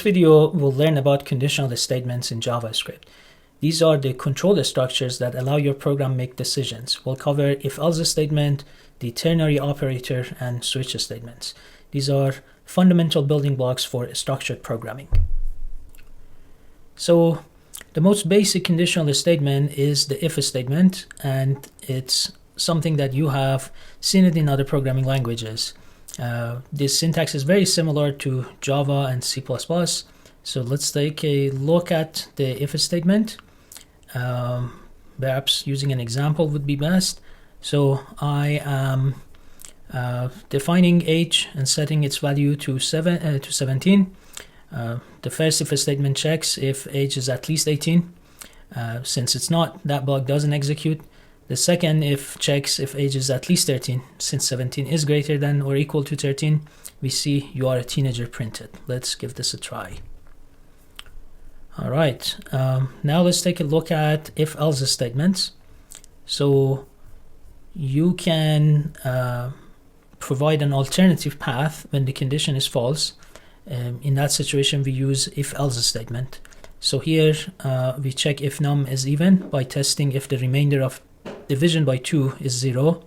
Video we'll learn about conditional statements in JavaScript. These are the control structures that allow your program make decisions. We'll cover if-else statement, the ternary operator, and switch statements. These are fundamental building blocks for structured programming. So the most basic conditional statement is the if statement, and it's something that you have seen it in other programming languages. This syntax is very similar to Java and C++. So let's take a look at the if statement. Perhaps using an example would be best. So I am defining age and setting its value to 17. The first if statement checks if age is at least 18. Since it's not, that block doesn't execute. The second if checks if age is at least 13. Since 17 is greater than or equal to 13, we see you are a teenager printed. Let's give this a try. All right, now let's take a look at if-else statements. So you can provide an alternative path when the condition is false. In that situation, we use if-else statement. So here we check if num is even by testing if the remainder of division by 2 is 0.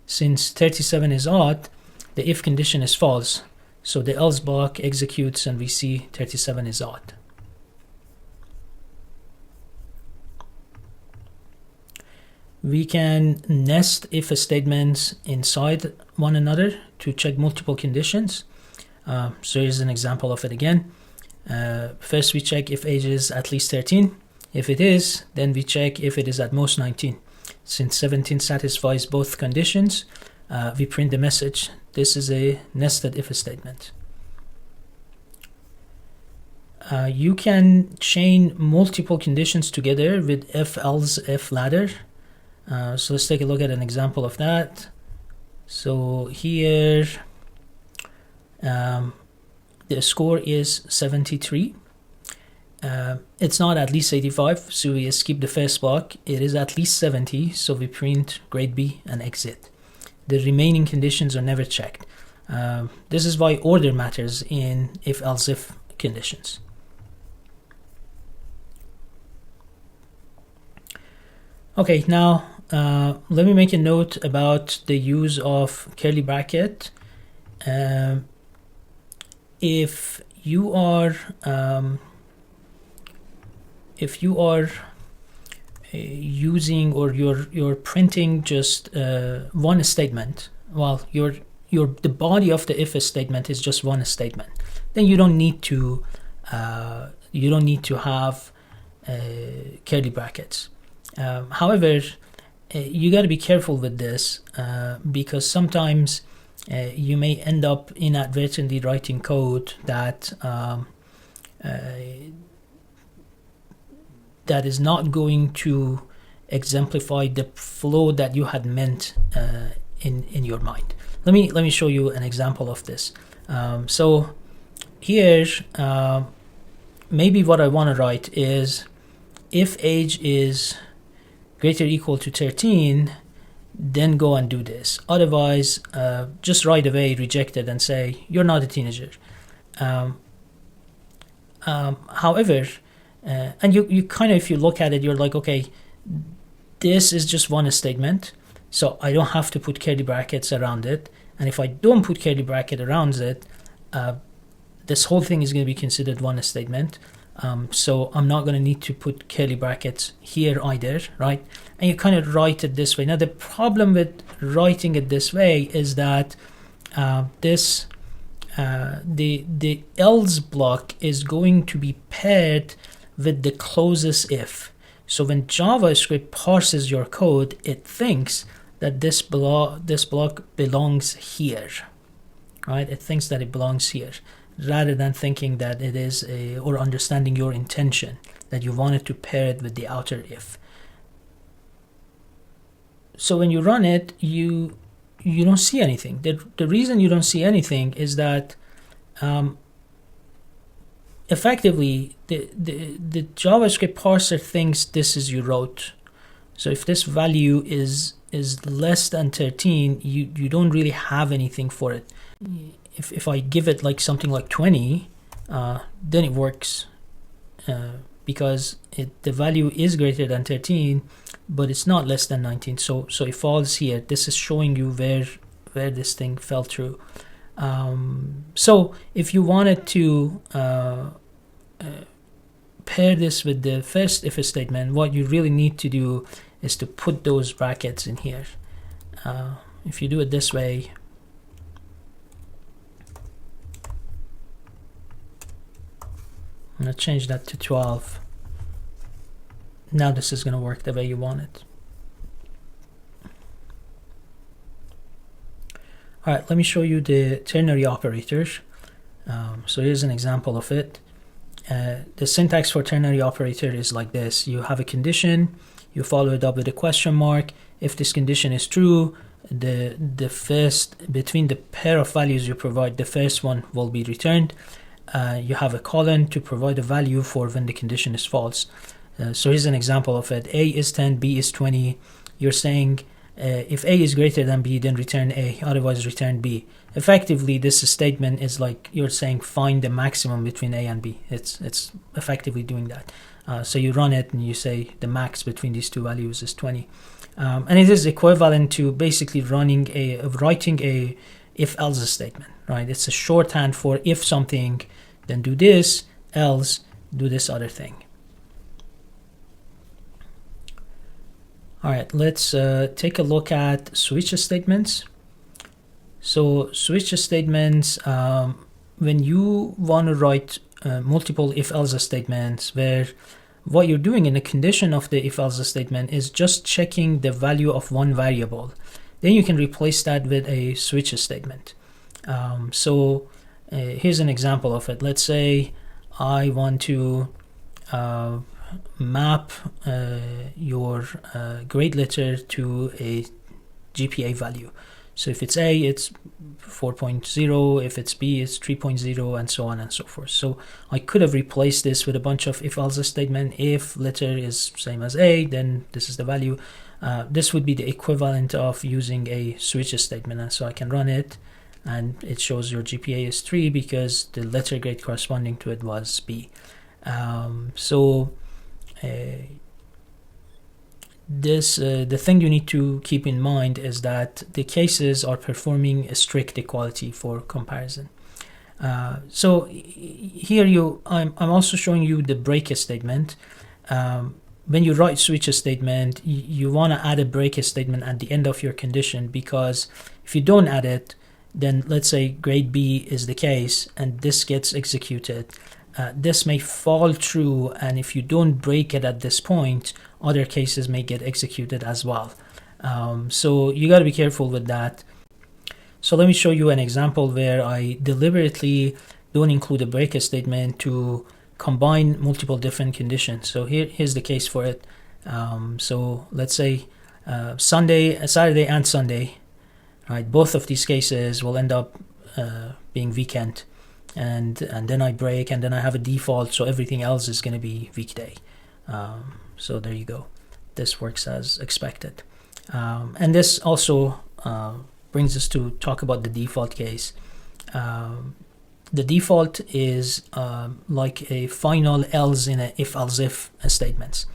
Since 37 is odd, the if condition is false. So the else block executes and we see 37 is odd. We can nest if statements inside one another to check multiple conditions. So here's an example of it again. First we check if age is at least 13. If it is, then we check if it is at most 19. Since 17 satisfies both conditions, we print the message. This is a nested if statement. You can chain multiple conditions together with if-else, if-ladder. So let's take a look at an example of that. So here the score is 73. It's not at least 85, so we skip the first block. It is at least 70, so we print grade B and exit. The remaining conditions are never checked. This is why order matters in if-else if conditions. Okay, now let me make a note about the use of curly bracket. If you are using or you're printing just one statement, well, the body of the if statement is just one statement, then you don't need to have curly brackets. However, you got to be careful with this because sometimes you may end up inadvertently writing code that that is not going to exemplify the flow that you had meant in your mind. Let me show you an example of this. So here, maybe what I want to write is if age is greater or equal to 13, then go and do this. Otherwise, just right away reject it and say you're not a teenager. However, and you kind of, if you look at it, you're like, okay, this is just one statement, so I don't have to put curly brackets around it. And if I don't put curly bracket around it, this whole thing is going to be considered one statement. So I'm not going to need to put curly brackets here either, right? And you kind of write it this way. Now the problem with writing it this way is that the else block is going to be paired with the closest if. So when JavaScript parses your code, it thinks that this block belongs here, right? It thinks that it belongs here, rather than thinking that it is or understanding your intention that you wanted to pair it with the outer if. So when you run it, you don't see anything. The reason you don't see anything is that effectively the JavaScript parser thinks this is you wrote. So if this value is less than 13, you don't really have anything for it. If I give it like something like 20, then it works, because the value is greater than 13, but it's not less than 19. So it falls here. This is showing you where this thing fell through. So if you wanted to pair this with the first if statement, what you really need to do is to put those brackets in here. If you do it this way, I'm going to change that to 12. Now this is going to work the way you want it. All right, let me show you the ternary operators. So here's an example of it. The syntax for ternary operator is like this. You have a condition, you follow it up with a question mark. If this condition is true, the first, between the pair of values you provide, the first one will be returned. You have a colon to provide a value for when the condition is false. So here's an example of it. A is 10, B is 20. You're saying if A is greater than B, then return A, otherwise return B. Effectively, this statement is like you're saying find the maximum between A and B. It's effectively doing that. So you run it and you say the max between these two values is 20. And it is equivalent to basically writing a if-else statement, right? It's a shorthand for if something, then do this, else do this other thing. All right, let's take a look at switch statements. So switch statements, when you want to write multiple if-else statements, where what you're doing in the condition of the if-else statement is just checking the value of one variable. Then you can replace that with a switch statement. Here's an example of it. Let's say I want to map your grade letter to a GPA value. So if it's A, it's 4.0, if it's B, it's 3.0, and so on and so forth. So I could have replaced this with a bunch of if-else statement. If letter is same as A, then this is the value. This would be the equivalent of using a switch statement. And so I can run it, and it shows your GPA is 3 because the letter grade corresponding to it was B. The thing you need to keep in mind is that the cases are performing a strict equality for comparison. So here I'm also showing you the break statement. When you write switch statement, you want to add a break statement at the end of your condition, because if you don't add it, then let's say grade B is the case and this gets executed. This may fall true, and if you don't break it at this point, other cases may get executed as well. So you got to be careful with that. So let me show you an example where I deliberately don't include a break statement to combine multiple different conditions. So here's the case for it. So let's say Saturday and Sunday, right? Both of these cases will end up being weekend. And then I break, and then I have a default, so everything else is going to be weekday. So there you go. This works as expected. And this also brings us to talk about the default case. The default is like a final else in a if statements.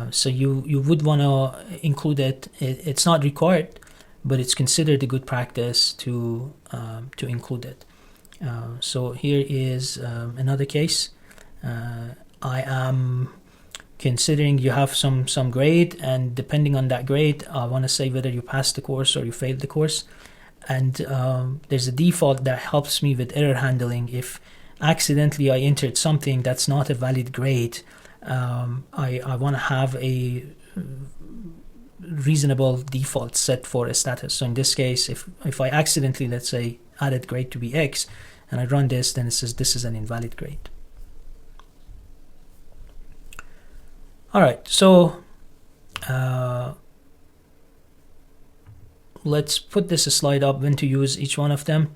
So you would want to include it. It's not required, but it's considered a good practice to include it. So here is another case. I am considering you have some grade, and depending on that grade, I want to say whether you passed the course or you failed the course. And there's a default that helps me with error handling. If accidentally I entered something that's not a valid grade, I want to have a reasonable default set for a status. So in this case, if I accidentally, let's say, added grade to be X, and I run this, then it says this is an invalid grade. All right, so let's put this slide up when to use each one of them.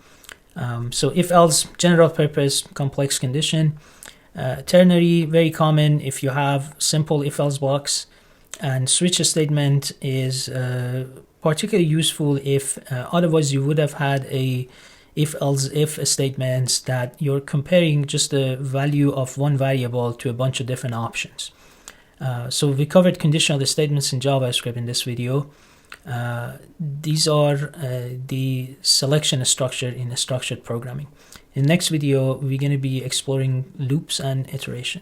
So if else, general purpose, complex condition. Ternary, very common if you have simple if else blocks. And switch statement is particularly useful if otherwise you would have had a if statements that you're comparing just the value of one variable to a bunch of different options. So we covered conditional statements in JavaScript in this video. These are the selection structure in structured programming. In the next video, we're going to be exploring loops and iteration.